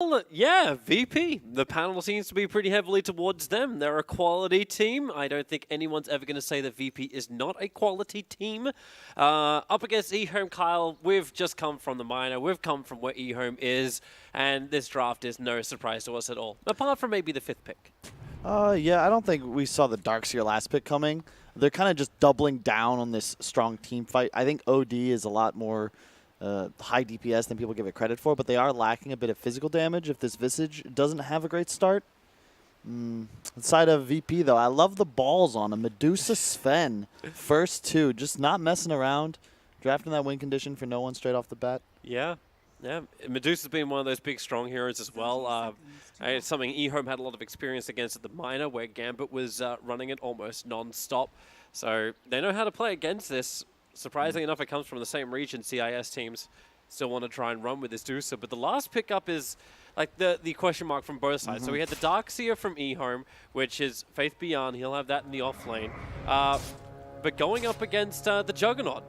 Well, yeah, VP. The panel seems to be pretty heavily towards them. They're a quality team. I don't think anyone's ever going to say that VP is not a quality team. Up against EHOME, Kyle, we've just come from the minor. We've come from where EHOME is, and this draft is no surprise to us at all, apart from maybe the 5th pick. Yeah, I don't think we saw the Darkseer last pick coming. They're kind of just doubling down on this strong team fight. I think OD is a lot more high DPS than people give it credit for, but they are lacking a bit of physical damage if this Visage doesn't have a great start. Inside of VP, though, I love the balls on him. Medusa Sven, first 2, just not messing around. Drafting that win condition for no one straight off the bat. Yeah. Yeah, Medusa's been one of those big, strong heroes as well. It's something EHOME had a lot of experience against at the minor, where Gambit was running it almost non-stop. So they know how to play against this. Surprisingly enough, it comes from the same region. CIS teams still want to try and run with this Medusa. But the last pickup is like the question mark from both sides. So we had the Darkseer from EHOME, which is Faith Beyond. He'll have that in the off lane. But going up against the Juggernaut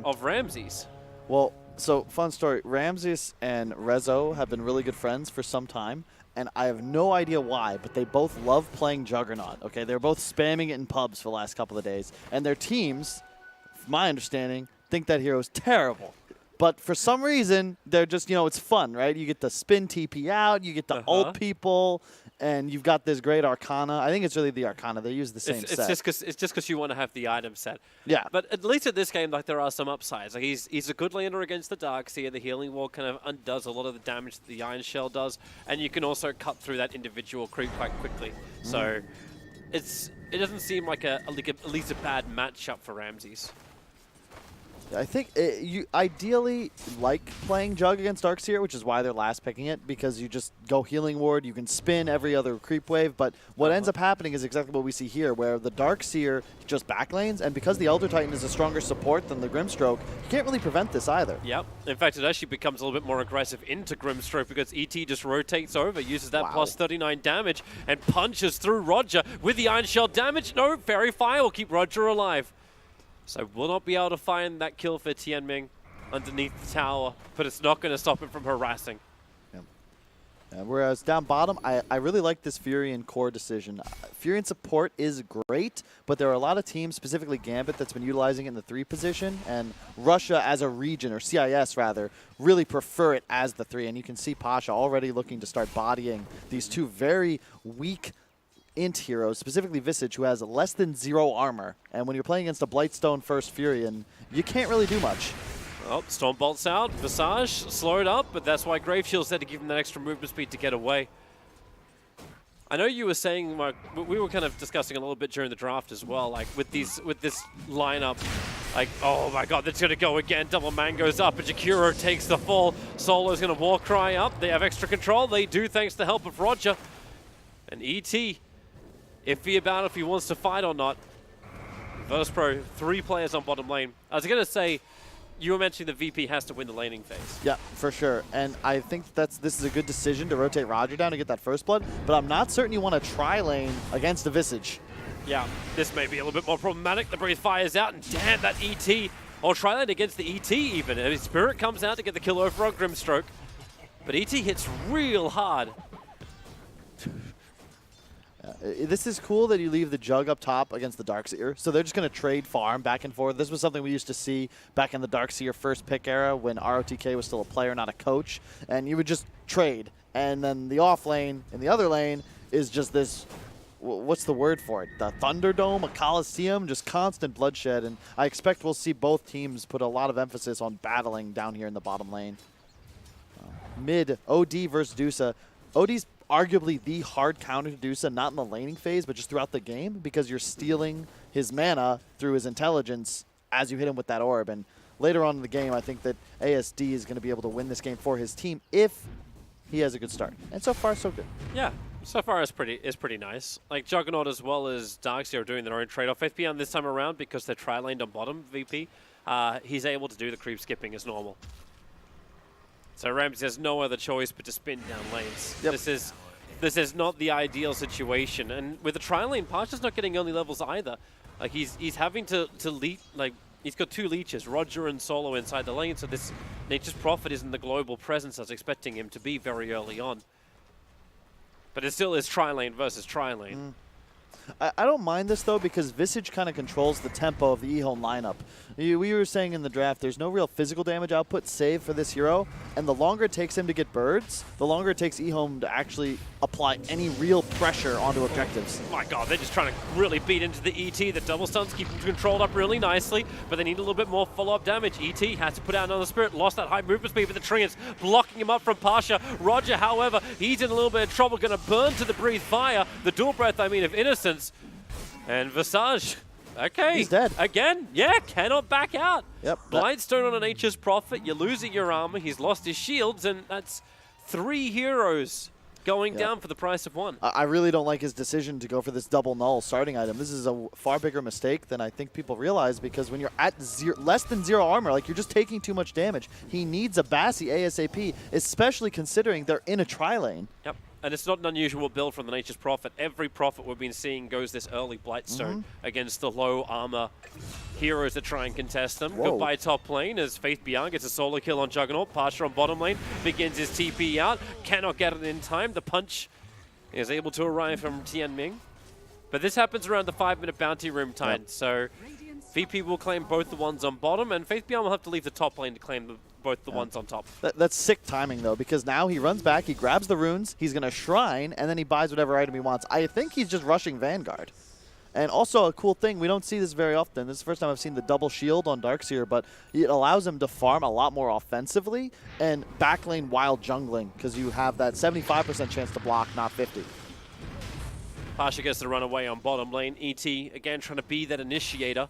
of Ramses. Well, so, fun story. Ramses and Rezo have been really good friends for some time, and I have no idea why, but they both love playing Juggernaut, okay? They're both spamming it in pubs for the last couple of days, and their teams, from my understanding, think that hero is terrible. But for some reason, they're just, you know, it's fun, right? You get to spin TP out, you get to ult people, and you've got this great Arcana. I think it's really the Arcana. They use the same set. It's just because you want to have the item set. Yeah. But at least at this game, like, there are some upsides. Like, he's a good laner against the Darkseer. The Healing Wall kind of undoes a lot of the damage that the Iron Shell does, and you can also cut through that individual creep quite quickly. So it doesn't seem like at least a bad matchup for Ramses. I think you ideally like playing Jug against Darkseer, which is why they're last picking it, because you just go Healing Ward, you can spin every other creep wave, but what ends up happening is exactly what we see here, where the Darkseer just backlanes, and because the Elder Titan is a stronger support than the Grimstroke, you can't really prevent this either. Yep. In fact, it actually becomes a little bit more aggressive into Grimstroke because ET just rotates over, uses that plus 39 damage, and punches through Roger with the Iron Shell damage. No, Fairy Fire will keep Roger alive. So we'll not be able to find that kill for Tianming underneath the tower, but it's not going to stop him from harassing. Whereas down bottom, I really like this Furion core decision. Furion support is great, but there are a lot of teams, specifically Gambit, that's been utilizing it in the 3 position, and Russia as a region, or CIS rather, really prefer it as the 3. And you can see Pasha already looking to start bodying these 2 very weak int heroes, specifically Visage, who has less than 0 armor. And when you're playing against a Blightstone first Furion, you can't really do much. Oh, Stormbolt's out. Visage slowed up, but that's why Graveshield's there to give him that extra movement speed to get away. I know you were saying, Mark, we were kind of discussing a little bit during the draft as well, like with this lineup, like, oh my god, that's going to go again. Double Mango's up, and Jakiro takes the fall. Solo's going to Warcry up. They have extra control. They do, thanks to the help of Roger. And ET, iffy about if he wants to fight or not. Virtus.pro, 3 players on bottom lane. I was going to say, you were mentioning the VP has to win the laning phase. Yeah, for sure. And I think this is a good decision to rotate Roger down to get that first blood, but I'm not certain you want to tri-lane against the Visage. Yeah, this may be a little bit more problematic. The Breathe Fire's out, and damn, that ET. Or tri-lane against the ET even. I mean, Spirit comes out to get the kill over on Grimstroke, but ET hits real hard. This is cool that you leave the Jug up top against the Darkseer. So they're just going to trade farm back and forth. This was something we used to see back in the Darkseer first pick era when ROTK was still a player, not a coach. And you would just trade. And then the off lane in the other lane is just this, what's the word for it? The Thunderdome, a Coliseum, just constant bloodshed. And I expect we'll see both teams put a lot of emphasis on battling down here in the bottom lane. Mid, OD versus Dusa. OD's arguably the hard counter to Dusa, not in the laning phase, but just throughout the game, because you're stealing his mana through his intelligence as you hit him with that orb. And later on in the game, I think that ASD is going to be able to win this game for his team if he has a good start. And so far, so good. Yeah, so far it's pretty nice. Like Juggernaut as well as Darkseer are doing their own trade-off. FPN this time around, because they're tri-laned on bottom, VP, he's able to do the creep skipping as normal. So Ramses has no other choice but to spin down lanes. Yep. This is not the ideal situation, and with the tri-lane, Pasha's not getting early levels either. Like he's having to lead, like he's got 2 leeches, Roger and Solo inside the lane. So this Nature's Prophet isn't the global presence I was expecting him to be very early on. But it still is tri-lane versus tri-lane. I don't mind this, though, because Visage kind of controls the tempo of the EHOME lineup. We were saying in the draft, there's no real physical damage output save for this hero, and the longer it takes him to get birds, the longer it takes EHOME to actually apply any real pressure onto objectives. My God, they're just trying to really beat into the ET. The double stuns keep him controlled up really nicely, but they need a little bit more follow-up damage. ET has to put out another spirit, lost that high movement speed with the Treants, blocking him up from Pasha. Roger, however, he's in a little bit of trouble, going to burn to the breathe fire. The dual breath, I mean, of Innocence. And Visage, okay. He's dead. Again, yeah, cannot back out. Yep. Blindstone on an H's Prophet, you're losing your armor, he's lost his shields, and that's 3 heroes going down for the price of 1. I really don't like his decision to go for this double null starting item. This is a far bigger mistake than I think people realize, because when you're at less than 0 armor, like, you're just taking too much damage. He needs a Bassi ASAP, especially considering they're in a tri-lane. Yep. And it's not an unusual build from the Nature's Prophet. Every Prophet we've been seeing goes this early Blightstone against the low armor heroes that try and contest them. Whoa. Goodbye top lane as Faith Beyond gets a solo kill on Juggernaut. Pasha on bottom lane begins his TP out. Cannot get it in time. The punch is able to arrive from Tianming. But this happens around the 5-minute bounty room time. So VP will claim both the ones on bottom, and Faith Beyond will have to leave the top lane to claim both the ones on top. That's sick timing, though, because now he runs back, he grabs the runes, he's going to shrine, and then he buys whatever item he wants. I think he's just rushing Vanguard. And also a cool thing, we don't see this very often. This is the first time I've seen the double shield on Darkseer, but it allows him to farm a lot more offensively and backlane while jungling, because you have that 75% chance to block, not 50. Pasha gets the run away on bottom lane. ET, again, trying to be that initiator,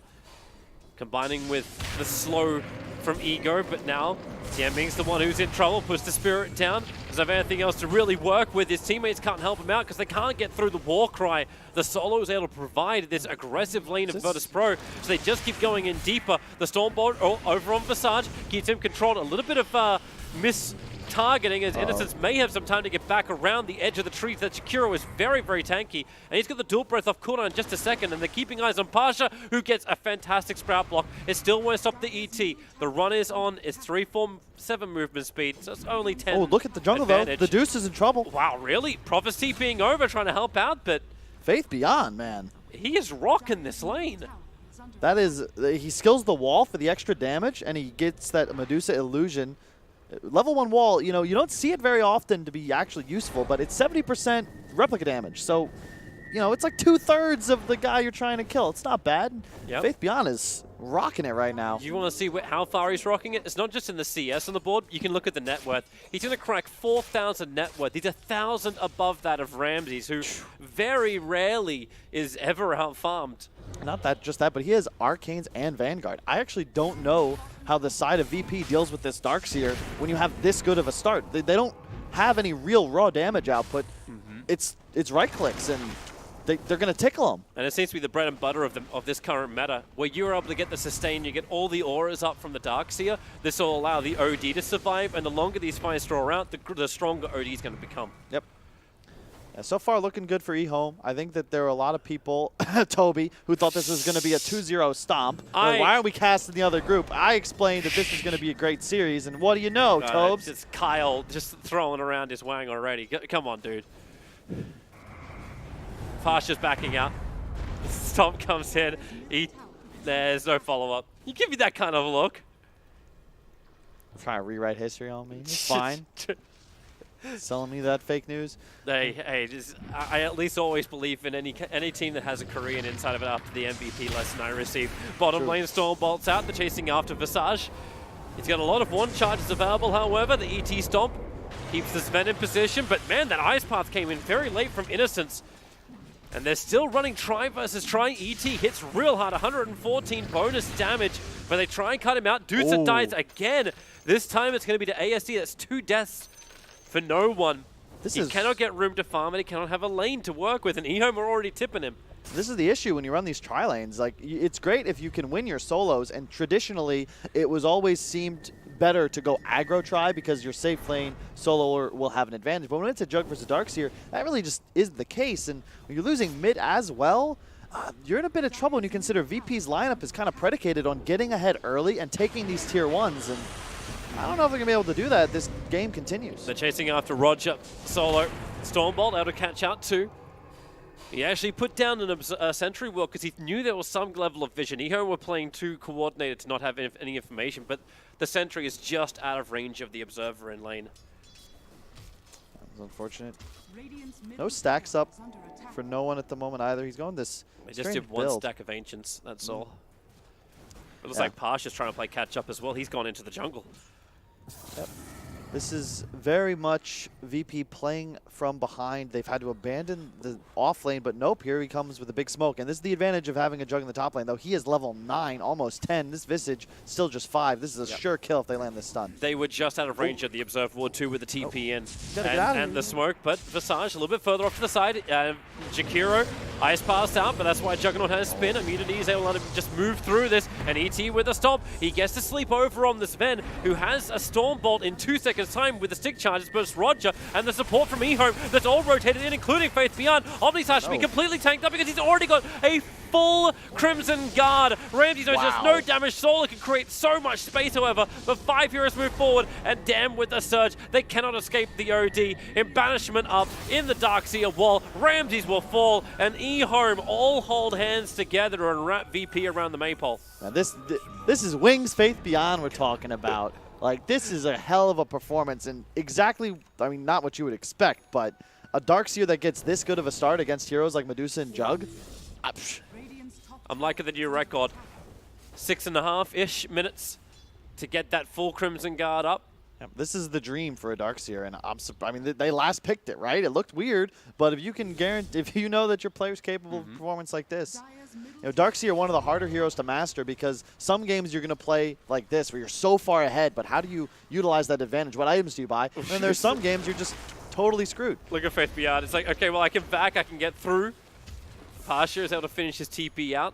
combining with the slow from Ego, but now Tianming's the one who's in trouble, puts the spirit down. Doesn't have anything else to really work with. His teammates can't help him out because they can't get through the war cry. The solo is able to provide this aggressive lane of Virtus.pro, so they just keep going in deeper. The Stormbolt over on Visage keeps him controlled. A little bit of targeting as Innocence may have some time to get back around the edge of the tree. That Chikuro is very, very tanky, and he's got the dual breath off cooldown in just a second, and they're keeping eyes on Pasha, who gets a fantastic sprout block. It still won't stop the ET. The run is on. It's 347 movement speed, so it's only 10. Oh, look at the jungle, advantage. though. The Deuce is in trouble. Wow, really? Prophecy being over, trying to help out, but Faith Beyond, man. he is rocking this lane. That is, he skills the wall for the extra damage, and he gets that Medusa illusion. Level 1 wall, you know, you don't see it very often to be actually useful, but it's 70% replica damage. So, you know, it's like 2/3 of the guy you're trying to kill. It's not bad. Yep. Faith Beyond is rocking it right now. You want to see how far he's rocking it? It's not just in the CS on the board. You can look at the net worth. He's going to crack 4,000 net worth. He's 1,000 above that of Ramses, who very rarely is ever out-farmed. Not that, just that, but he has Arcanes and Vanguard. I actually don't know how the side of VP deals with this Darkseer when you have this good of a start. They don't have any real raw damage output. It's right clicks, and they're going to tickle him. And it seems to be the bread and butter of this current meta, where you're able to get the sustain, you get all the auras up from the Darkseer. This will allow the OD to survive, and the longer these fights draw out, the stronger OD is going to become. Yep. Yeah, so far looking good for EHOME. I think that there are a lot of people, Toby, who thought this was going to be a 2-0 stomp. Like, why aren't we casting the other group? I explained that this was going to be a great series, and what do you know, Tobes? It's Kyle just throwing around his wang already. Come on, dude. Pasha's backing out. Stomp comes in. There's no follow-up. You give me that kind of look. Trying to rewrite history on me. It's fine. Selling me that fake news. Hey, I at least always believe in any team that has a Korean inside of it after the MVP lesson I received. Bottom lane Storm bolts out. They're chasing after Visage. He's got a lot of one charges available, however. The ET Stomp keeps this Ven in position, but man, that Ice Path came in very late from Innocence. And they're still running try versus try. ET hits real hard, 114 bonus damage, but they try and cut him out. Dudesa dies again. This time it's going to be to ASD. That's 2 deaths for no one. He cannot get room to farm it. He cannot have a lane to work with, and EHOME are already tipping him. This is the issue when you run these tri-lanes. Like, it's great if you can win your solos, and traditionally it was always seemed better to go aggro try because your safe lane solo will have an advantage. But when it's a Jug versus Darkseer, that really just isn't the case. And when you're losing mid as well, you're in a bit of trouble when you consider VP's lineup is kind of predicated on getting ahead early and taking these tier 1s. And I don't know if they're going to be able to do that. This game continues. They're chasing after Roger. Solo Stormbolt able to catch out too. He actually put down a sentry wall because he knew there was some level of vision. EHOME were playing too coordinated to not have any information, but the sentry is just out of range of the observer in lane. That was unfortunate. No stacks up for no one at the moment either. He's going this They just did one build. stack of Ancients, that's all. It looks like Pasha's trying to play catch up as well. He's gone into the jungle. Yep. This is very much VP playing from behind. They've had to abandon the off lane, but nope, here he comes with a big smoke. And this is the advantage of having a Jug in the top lane, though. He is level 9, almost 10. This Visage still just 5. This is a sure kill if they land this stun. They were just out of range of the Observer Ward 2 with the TP in and the here. smoke, but Visage a little bit further off to the side. Jakiro, Ice passed out, but that's why Juggernaut has spin. Immunity is able to just move through this, and ET with a stomp. He gets to sleep over on this Ven, who has a Stormbolt in 2 seconds time with the stick charges, but it's Roger and the support from EHOME that's all rotated in, including Faith Beyond. Omnislash should be completely tanked up because he's already got a full Crimson Guard. Ramsey knows there's no damage. Solar can create so much space, however, but 5 heroes move forward, and damn with the surge, they cannot escape the OD. In banishment up in the Darkseer wall, Ramses will fall, and EHOME all hold hands together and wrap VP around the maypole. Now this is Wings Faith Beyond we're talking about. Like, this is a hell of a performance, and exactly, I mean, not what you would expect, but a Darkseer that gets this good of a start against heroes like Medusa and Jug. I'm liking the new record. 6.5-ish minutes to get that full Crimson Guard up. This is the dream for a Darkseer, and I mean, they last picked it, right? It looked weird, but if you can guarantee, if you know that your player's capable of performance like this, you know, Darkseer are one of the harder heroes to master because some games you're going to play like this where you're so far ahead, but how do you utilize that advantage? What items do you buy? And then there's some games you're just totally screwed. Look at Faith Beyond. It's like, okay, well, I can back, I can get through. Pasha is able to finish his TP out.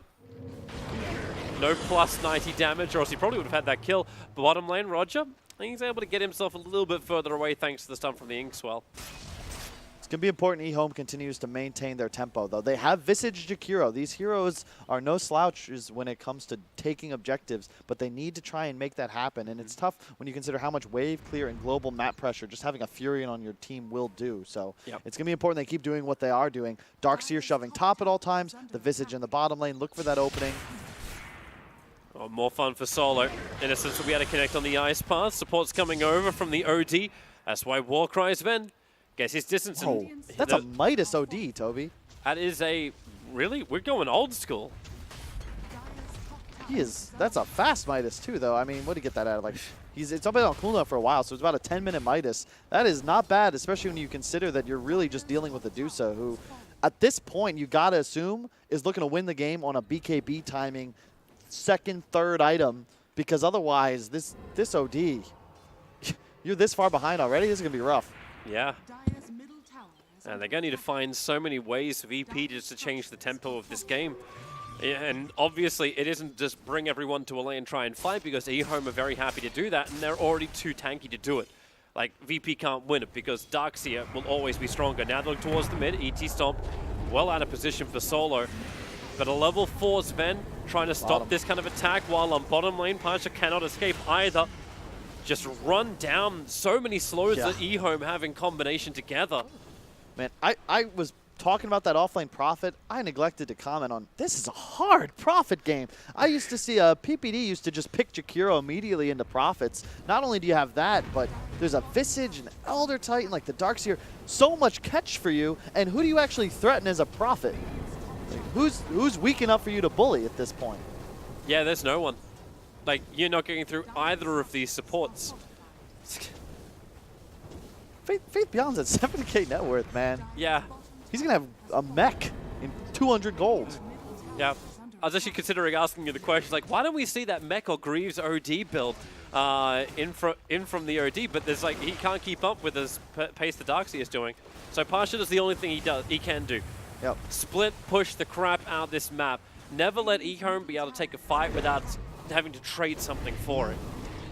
No plus 90 damage, or else he probably would have had that kill. Bottom lane, Roger, he's able to get himself a little bit further away thanks to the stun from the Inkswell. It's going to be important EHOME continues to maintain their tempo, though. They have Visage Jakiro. These heroes are no slouches when it comes to taking objectives, but they need to try and make that happen. And it's tough when you consider how much wave clear and global map pressure just having a Furion on your team will do. So it's going to be important they keep doing what they are doing. Darkseer shoving top at all times, the Visage in the bottom lane. Look for that opening. Oh, more fun for Solo. Innocence will be able to connect on the ice path. Support's coming over from the OD. That's why Warcry's Ven gets his distance. Oh, that's a Midas OD, Toby. That is a, really? We're going old school. That's a fast Midas too, though. I mean, what did he get that out of? Like, it's been on cooldown for a while, so it's about a 10-minute Midas. That is not bad, especially when you consider that you're really just dealing with Medusa, who, at this point, you gotta assume is looking to win the game on a BKB timing, second, third item, because otherwise, this OD, you're this far behind already. This is gonna be rough. Yeah. And they're going to need to find so many ways for VP just to change the tempo of this game. And obviously, it isn't just bring everyone to a lane and try and fight, because EHOME are very happy to do that, and they're already too tanky to do it. Like, VP can't win it because Darkseer will always be stronger. Now they look towards the mid. ET Stomp, well out of position for Solo. But a level 4 Sven trying to stop this kind of attack, while on bottom lane, Pasha cannot escape either. Just run down so many slows that EHOME have in combination together. Man, I was talking about that offlane Prophet. I neglected to comment on, this is a hard Prophet game. I used to see PPD used to just pick Jakiro immediately into Prophets. Not only do you have that, but there's a Visage and Elder Titan, like the Darkseer. So much catch for you, and who do you actually threaten as a Prophet? Like, who's weak enough for you to bully at this point? Yeah, there's no one. Like, you're not getting through either of these supports. Faith Beyond's at 70k net worth, man. Yeah. He's going to have a mech in 200 gold. Yeah. I was actually considering asking you the question, like, why don't we see that mech or Greaves OD build in from the OD? But there's like, he can't keep up with the pace the Darkseer is doing. So Pasha is the only thing he can do. Yep. Split, push the crap out of this map. Never let EHOME be able to take a fight without having to trade something for it.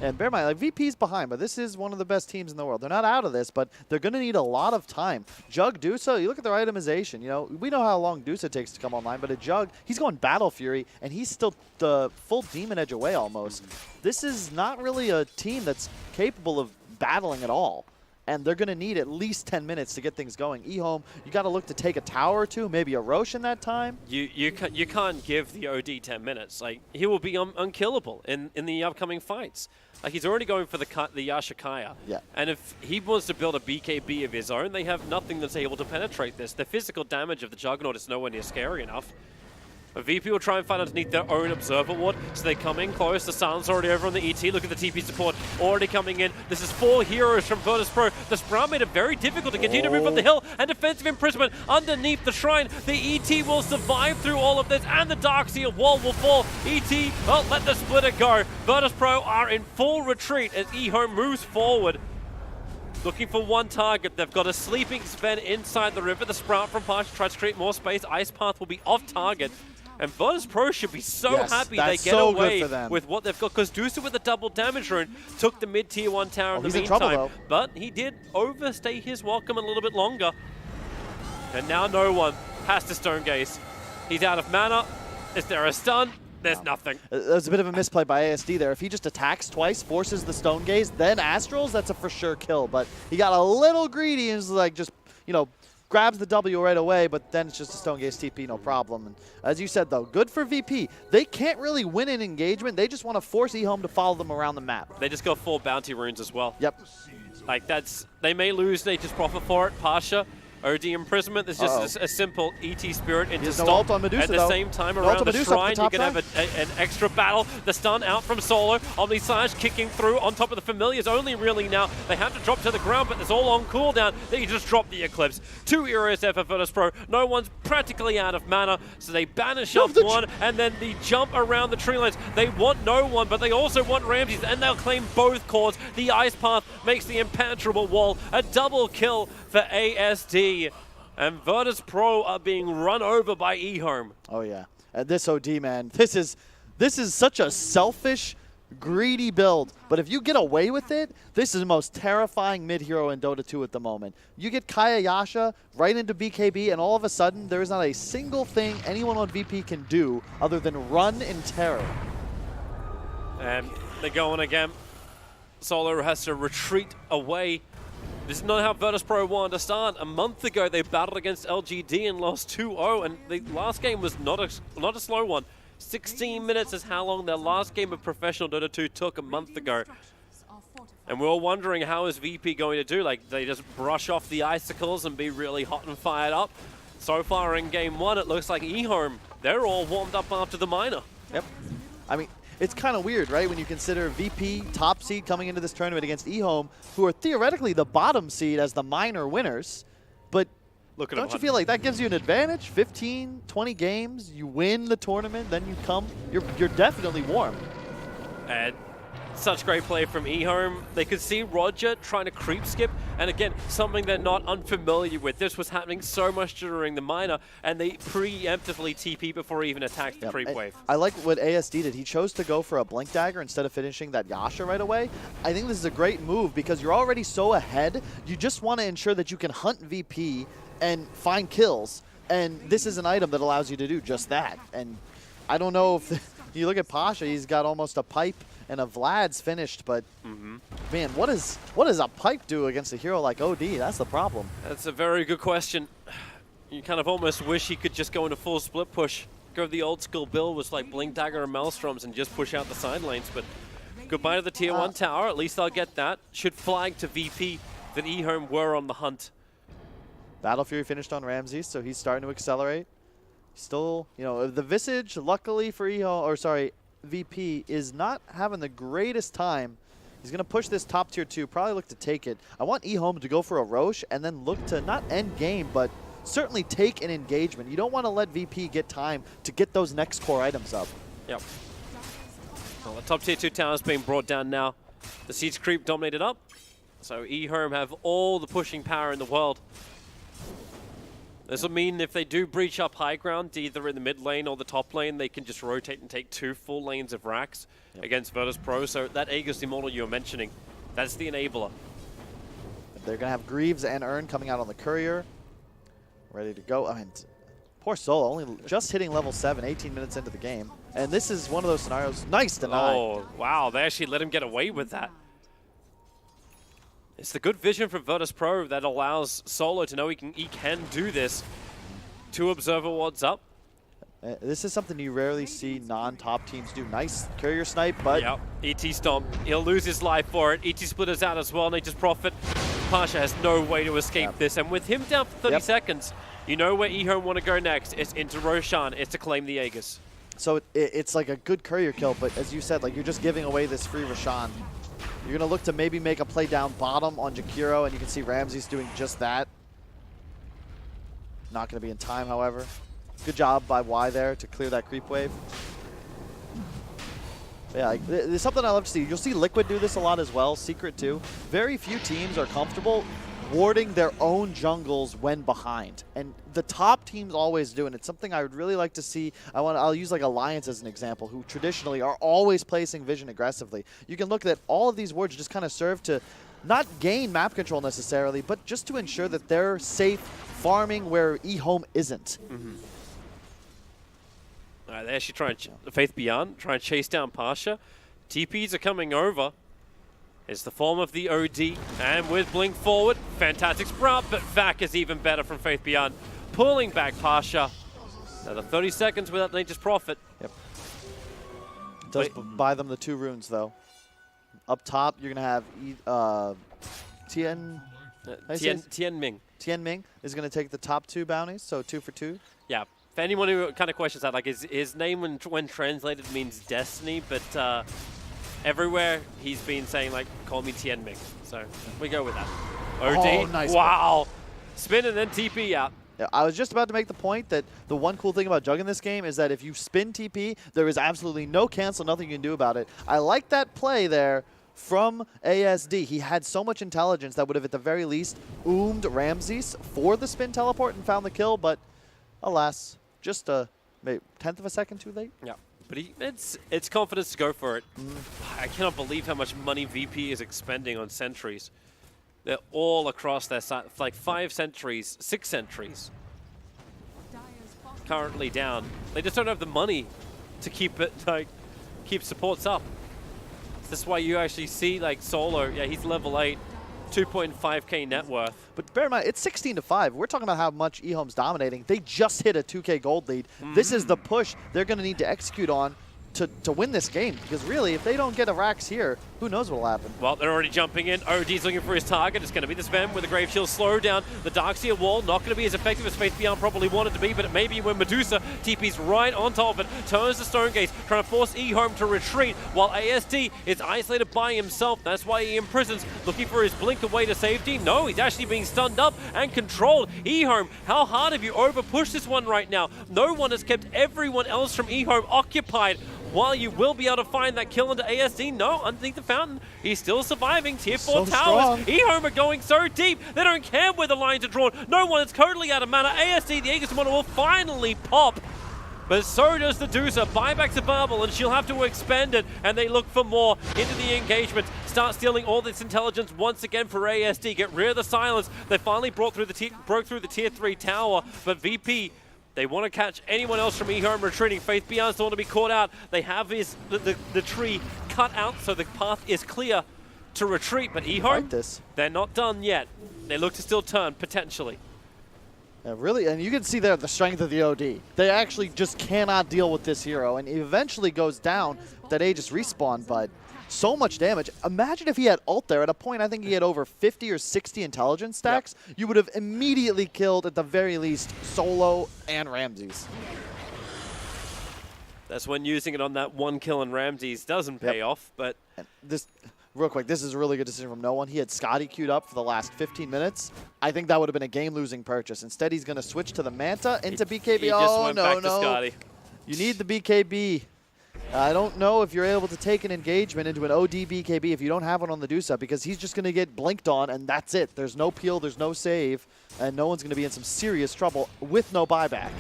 And bear in mind, like, VP's behind, but this is one of the best teams in the world. They're not out of this, but they're going to need a lot of time. Jug, Dusa, you look at their itemization. You know, we know how long Dusa takes to come online, but a Jug, he's going Battle Fury, and he's still the full Demon Edge away almost. This is not really a team that's capable of battling at all. and they're going to need at least 10 minutes to get things going. EHOME, you got to look to take a tower or two, maybe a Roche in that time. You can't give the OD 10 minutes. Like, he will be unkillable in the upcoming fights. Like, he's already going for the Yashikaya. Yeah. And if he wants to build a BKB of his own, they have nothing that's able to penetrate this. The physical damage of the Juggernaut is nowhere near scary enough. But VP will try and find underneath their own Observer Ward, so they come in close. The Sun's already over on the ET. Look at the TP support already coming in. This is 4 heroes from Virtus.pro. The Sprout made it very difficult to continue to move up the hill, and defensive imprisonment underneath the shrine. The ET will survive through all of this, and the Darkseer wall will fall. ET, well, let the splitter go. Virtus.pro are in full retreat as EHOME moves forward. Looking for one target. They've got a sleeping Sven inside the river. The Sprout from Pasha tries to create more space. Ice Path will be off target. And Virtus.pro should be so happy they get away with what they've got, because Dusa with a double damage rune took the mid-tier 1 tower in the meantime. But he did overstay his welcome a little bit longer. And now no one has to Stone Gaze. He's out of mana. Is there a stun? There's nothing. There's a bit of a misplay by ASD there. If he just attacks twice, forces the Stone Gaze, then Astrals, that's a for sure kill. But he got a little greedy and was like just, you know, grabs the W right away, but then it's just a Stone Gaze TP, no problem. And as you said, though, good for VP. They can't really win an engagement. They just want to force EHOME to follow them around the map. They just got 4 bounty runes as well. Yep. Like, they may lose, they just profit for it. Pasha, OD imprisonment, there's just a simple ET spirit into stop. No Medusa, at the same time around the shrine, you can have an extra battle. The stun out from Solo. Omnisage kicking through on top of the familiars only really now. They have to drop to the ground, but it's all on cooldown. They just drop the Eclipse. 2 heroes there for Virtus.pro. No one's practically out of mana, so they banish up one, and then the jump around the tree lines. They want no one, but they also want Ramses, and they'll claim both cores. The Ice Path makes the impenetrable wall. A double kill for ASD. And Virtus.pro are being run over by EHOME. Oh yeah, and this OD, man, this is such a selfish, greedy build. But if you get away with it, this is the most terrifying mid hero in Dota 2 at the moment. You get Kaya Yasha right into BKB, and all of a sudden there is not a single thing anyone on VP can do other than run in terror. And they're going again. Solo has to retreat away. This is not how Virtus.pro wanted to start. A month ago, they battled against LGD and lost 2-0, and the last game was not a slow one. 16 minutes is how long their last game of professional Dota 2 took a month ago. And we were wondering, how is VP going to do? Like, they just brush off the icicles and be really hot and fired up. So far in game 1, it looks like EHOME, they're all warmed up after the minor. Yep. I mean, it's kind of weird, right, when you consider VP top seed coming into this tournament against EHOME, who are theoretically the bottom seed as the minor winners. But don't you feel like that gives you an advantage? 15, 20 games, you win the tournament, then you come, you're definitely warm. And such great play from EHOME. They could see Roger trying to creep skip, and again, something they're not unfamiliar with. This was happening so much during the minor, and they preemptively TP before he even attacked the creep wave. I like what ASD did. He chose to go for a Blink Dagger instead of finishing that Yasha right away. I think this is a great move because you're already so ahead. You just want to ensure that you can hunt VP and find kills, and this is an item that allows you to do just that. And I don't know if you look at Pasha, he's got almost a pipe and a Vlad's finished, but man, what does a pipe do against a hero like OD? That's the problem. That's a very good question. You kind of almost wish he could just go into full split push, go the old school build with like Blink Dagger and Maelstroms and just push out the side lanes, but goodbye to the tier 1 tower. At least they'll get that. Should flag to VP that EHOME were on the hunt. Battle Fury finished on Ramses, so he's starting to accelerate. Still, you know, the Visage, luckily for VP, is not having the greatest time. He's going to push this top tier 2, probably look to take it. I want EHOME to go for a Roche and then look to not end game, but certainly take an engagement. You don't want to let VP get time to get those next core items up. Yep. Well, the top tier 2 tower is being brought down now. The Siege creep dominated up, so EHOME have all the pushing power in the world. This will mean if they do breach up high ground, either in the mid lane or the top lane, they can just rotate and take 2 full lanes of racks against Virtus.pro. So that Aegis model you were mentioning, that's the enabler. They're going to have Greaves and Urn coming out on the Courier. Ready to go. I mean, poor Solo, only just hitting level 7, 18 minutes into the game. And this is one of those scenarios. Nice deny. Oh, wow. They actually let him get away with that. It's the good vision from Virtus.pro that allows Solo to know he can do this. 2 observer wards up. This is something you rarely see non-top teams do. Nice courier snipe, but... Yep, ET stomp. He'll lose his life for it. ET splitters out as well, Nature's Prophet. Pasha has no way to escape this, and with him down for 30 seconds, you know where EHOME want to go next. It's into Roshan. It's to claim the Aegis. So it's like a good courier kill, but as you said, like you're just giving away this free Roshan. You're going to look to maybe make a play down bottom on Jakiro, and you can see Ramses doing just that. Not going to be in time, however. Good job by Y there to clear that creep wave. Yeah, there's something I love to see. You'll see Liquid do this a lot as well, Secret too. Very few teams are comfortable warding their own jungles when behind. And the top teams always do, and it's something I would really like to see. I'll use like Alliance as an example, who traditionally are always placing vision aggressively. You can look at all of these wards just kind of serve to not gain map control necessarily, but just to ensure that they're safe farming where EHOME isn't. All right, they actually try and Faith Beyond, try and chase down Pasha. TPs are coming over. It's the form of the OD, and with Blink forward, fantastic sprout, but Vac is even better from Faith Beyond, pulling back Pasha. Another 30 seconds without Nature's Prophet. Yep. Does buy them the 2 runes though. Up top, you're gonna have Tianming. Tianming is gonna take the top 2 bounties, so 2 for 2. Yeah. For anyone who kind of questions that, like his name when translated means destiny, but everywhere he's been saying like, call me Tianming. So we go with that. OD, oh, nice. Wow. Spin and then TP out. Yeah, I was just about to make the point that the one cool thing about Jug in this game is that if you spin TP, there is absolutely no cancel, nothing you can do about it. I like that play there from ASD. He had so much intelligence that would have at the very least oomed Ramses for the spin teleport and found the kill, but alas. Just a maybe 1/10 of a second too late. Yeah, but it's confidence to go for it. I cannot believe how much money VP is expending on sentries. They're all across their side, like 5 sentries, 6 sentries. Currently down. They just don't have the money to keep it keep supports up. This is why you actually see like Solo. Yeah, he's level 8. 2.5k net worth. But bear in mind, it's 16-5. We're talking about how much EHOME's dominating. They just hit a 2k gold lead. This is the push they're going to need to execute on to win this game. Because really, if they don't get a Rax here, who knows what will happen. Well, they're already jumping in. OD's looking for his target. It's going to be the spam with the Grave Shield slow down. The Darkseer wall not going to be as effective as Faith Beyond probably wanted to be, but it may be when Medusa TP's right on top of it, turns the Stone Gaze, trying to force EHOME to retreat, while ASD is isolated by himself. That's why he imprisons, looking for his blink away to safety. No, he's actually being stunned up and controlled. EHOME, how hard have you over-pushed this one right now? No one has kept everyone else from EHOME occupied. While you will be able to find that kill into ASD, no, underneath the fountain, he's still surviving. Tier 4 so towers. EHOME are going so deep, they don't care where the lines are drawn. No one is totally out of mana. ASD, the Aegis one will finally pop. But so does the Medusa. Buyback to Bubble, and she'll have to expend it. And they look for more into the engagement. Start stealing all this intelligence once again for ASD. Get rid of the silence. They finally broke through the tier 3 tower, but VP, they want to catch anyone else from EHOME retreating. Faith Beyond's don't want to be caught out. They have the tree cut out so the path is clear to retreat. But EHOME, they're not done yet. They look to still turn, potentially. Yeah, really, and you can see there the strength of the OD. They actually just cannot deal with this hero, and he eventually goes down that Aegis respawn, but so much damage. Imagine if he had ult there. At a point, I think he had over 50 or 60 intelligence stacks. Yep. You would have immediately killed, at the very least, Solo and Ramses. That's when using it on that one kill on Ramses doesn't pay off, but... And this, real quick, this is a really good decision from no one. He had Scotty queued up for the last 15 minutes. I think that would have been a game-losing purchase. Instead, he's going to switch to the Manta into BKB. He just went back to Scotty. You need the BKB. I don't know if you're able to take an engagement into an OD BKB if you don't have one on the Medusa, because he's just going to get blinked on, and that's it. There's no peel, there's no save, and no one's going to be in some serious trouble with no buyback.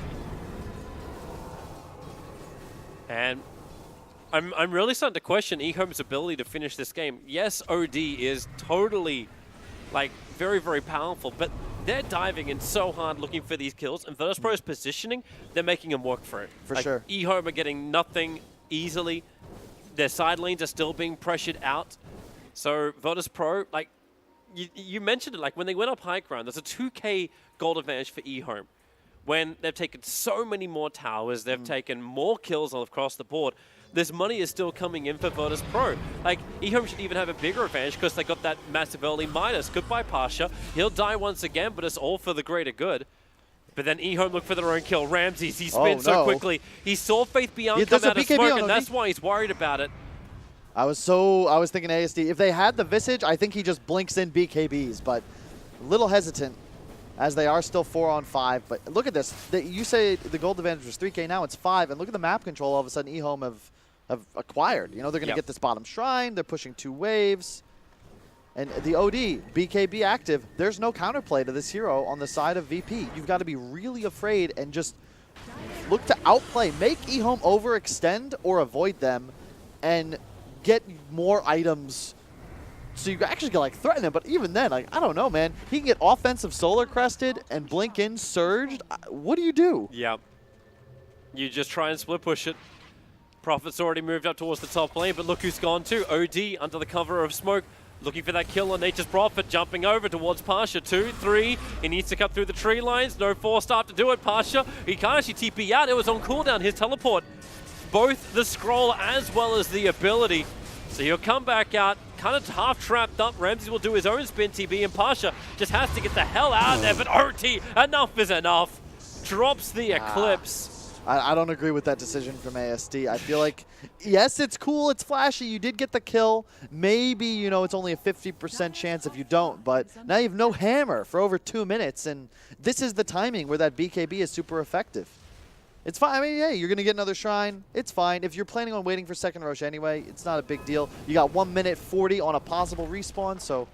And I'm really starting to question EHOME's ability to finish this game. Yes, OD is totally, like, very, very powerful, but they're diving in so hard looking for these kills, and Virtus.pro's positioning, they're making them work for it. For sure. EHOME are getting nothing easily. Their side lanes are still being pressured out. So Virtus.pro, like, you mentioned it, like when they went up high ground, there's a 2K gold advantage for EHOME. When they've taken so many more towers, they've taken more kills all across the board, this money is still coming in for Virtus.pro. Like, EHOME should even have a bigger advantage because they got that massive early minus. Goodbye, Pasha. He'll die once again, but it's all for the greater good. But then EHOME look for their own kill. Ramses, he spins so quickly. He saw Faith Beyond come out of smoke, and that's why he's worried about it. I was thinking ASD. If they had the Visage, I think he just blinks in BKBs, but a little hesitant as they are still 4-on-5. But look at this. You say the gold advantage was 3K, now it's 5. And look at the map control all of a sudden EHOME have acquired. You know, they're going to get this bottom shrine. They're pushing 2 waves. And the OD, BKB active, there's no counterplay to this hero on the side of VP. You've got to be really afraid and just look to outplay. Make EHOME overextend or avoid them and get more items so you actually can, like, threaten him. But even then, like, I don't know, man. He can get offensive solar crested and blink in surged. What do you do? Yeah. You just try and split push it. Prophet's already moved up towards the top lane, but look who's gone too. OD under the cover of smoke. Looking for that kill on Nature's Prophet, jumping over towards Pasha. 2, 3, he needs to cut through the tree lines. No force start to do it. Pasha, he can't actually TP out. It was on cooldown, his teleport. Both the scroll as well as the ability. So he'll come back out, kind of half trapped up. Ramses will do his own spin TB, and Pasha just has to get the hell out of there. But OT, enough is enough. Drops the Eclipse. I don't agree with that decision from ASD. I feel like, yes, it's cool, it's flashy, you did get the kill. Maybe, you know, it's only a 50% chance if you don't, but now you have no hammer for over 2 minutes, and this is the timing where that BKB is super effective. It's fine. I mean, hey, you're going to get another shrine. It's fine. If you're planning on waiting for second Roche anyway, it's not a big deal. You got 1 minute 40 on a possible respawn, so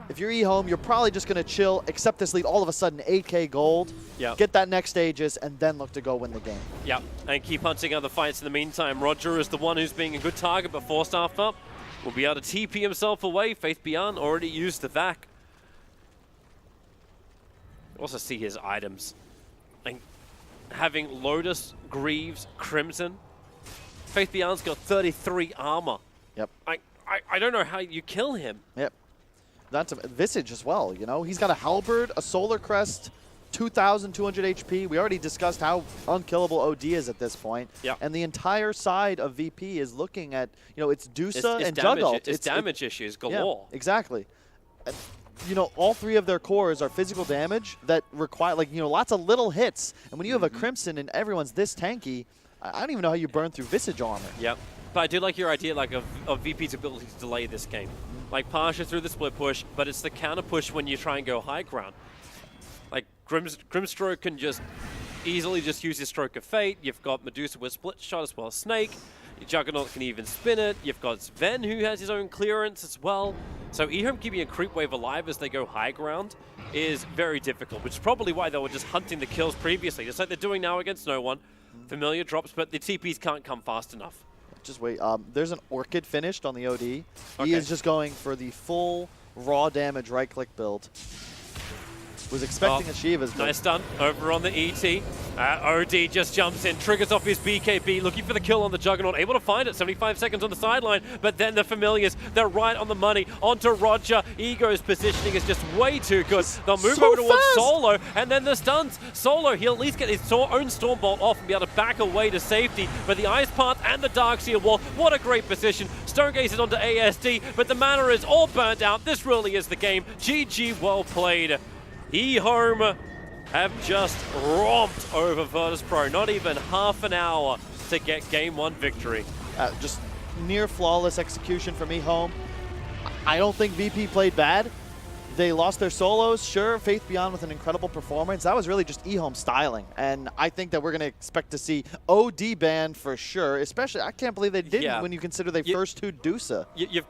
if you're EHOME, you're probably just going to chill, accept this lead, all of a sudden 8K gold, get that next stages, and then look to go win the game. Yeah, and keep hunting other fights in the meantime. Roger is the one who's being a good target, but force-staffed up. Will be able to TP himself away. Faith Beyond already used the vac. Also see his items. Like, having Lotus, Greaves, Crimson. Faith Beyond's got 33 armor. Yep. I don't know how you kill him. Yep. That's a Visage as well, you know? He's got a Halberd, a Solar Crest, 2,200 HP. We already discussed how unkillable OD is at this point. Yep. And the entire side of VP is looking at, you know, it's Dusa and Jugult. It's damage issues galore. Yeah, exactly. You know, all 3 of their cores are physical damage that require, like, you know, lots of little hits. And when you have a Crimson and everyone's this tanky, I don't even know how you burn through Visage armor. Yep. But I do like your idea, like, of VP's ability to delay this game. Like, Pasha through the split push, but it's the counter push when you try and go high ground. Like, Grimstroke can just easily just use his Stroke of Fate. You've got Medusa with split shot as well as Snake. Your Juggernaut can even spin it. You've got Sven who has his own clearance as well. So EHOME keeping a creep wave alive as they go high ground is very difficult, which is probably why they were just hunting the kills previously, just like they're doing now against no one. Familiar drops, but the TPs can't come fast enough. Just wait. There's an Orchid finished on the OD. He is just going for the full raw damage right-click build. Was expecting a Shiva's build. Nice stun over on the ET. OD just jumps in, triggers off his BKB, looking for the kill on the Juggernaut, able to find it, 75 seconds on the sideline, but then the Familiars, they're right on the money, onto Roger. Ego's positioning is just way too good. They'll move over towards Solo, and then the stuns. Solo, he'll at least get his own Stormbolt off and be able to back away to safety, but the Ice Path and the Darkseer Wall, what a great position. Stonegaze is onto ASD, but the mana is all burnt out. This really is the game. GG, well played. EHOME have just romped over Virtus.pro. Not even half an hour to get Game 1 victory. Just near flawless execution from EHOME. I don't think VP played bad. They lost their solos, sure. Faith Beyond with an incredible performance. That was really just EHOME styling. And I think that we're going to expect to see OD ban for sure. Especially, I can't believe they didn't when you consider they first 2 Dusa. You've